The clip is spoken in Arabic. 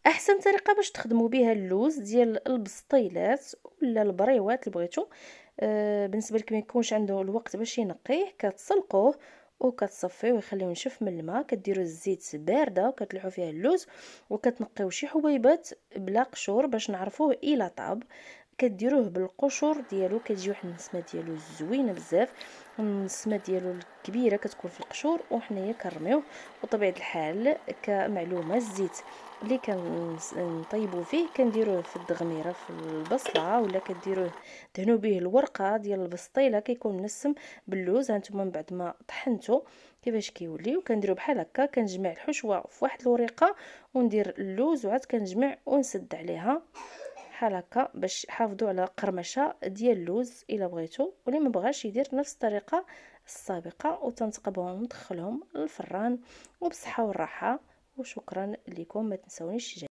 احسن طريقه باش تخدموا بها اللوز ديال البسطيلات ولا البريوات اللي بغيتو. بالنسبه لك ما يكونش عنده الوقت باش ينقيه، كتسلقوه وكتصفيوه ويخليوه ينشف من الماء، كديروا الزيت بارده وكتلوحوا فيها اللوز وكتنقيو شي حبيبات بلا قشور باش نعرفوه الا طاب. كديروه بالقشور ديالو، كتجي واحد النسمه ديالو زوينه بزاف. النسمه ديالو الكبيره كتكون في القشور وحنايا كنرميوه. وطبيعه الحال كمعلومه الزيت اللي كنطيبوا فيه كنديروه في الدغميره في البصله، ولا كديروه دهنوا به الورقه ديال البسطيله كيكون منسم باللوز. هانتوما من بعد ما طحنتو كيفاش كيولي، وكنديروا بحال هكا. كنجمع الحشوه في واحد الوريقه وندير اللوز وعاد كنجمع ونسد عليها بحال هكا باش حافظوا على قرمشه ديال اللوز الا بغيتو. واللي ما بغاش يدير نفس الطريقه السابقه، وتنتقبهم وندخلهم للفران وبصحه والراحه. وشكرا لكم، ما تنسونيش.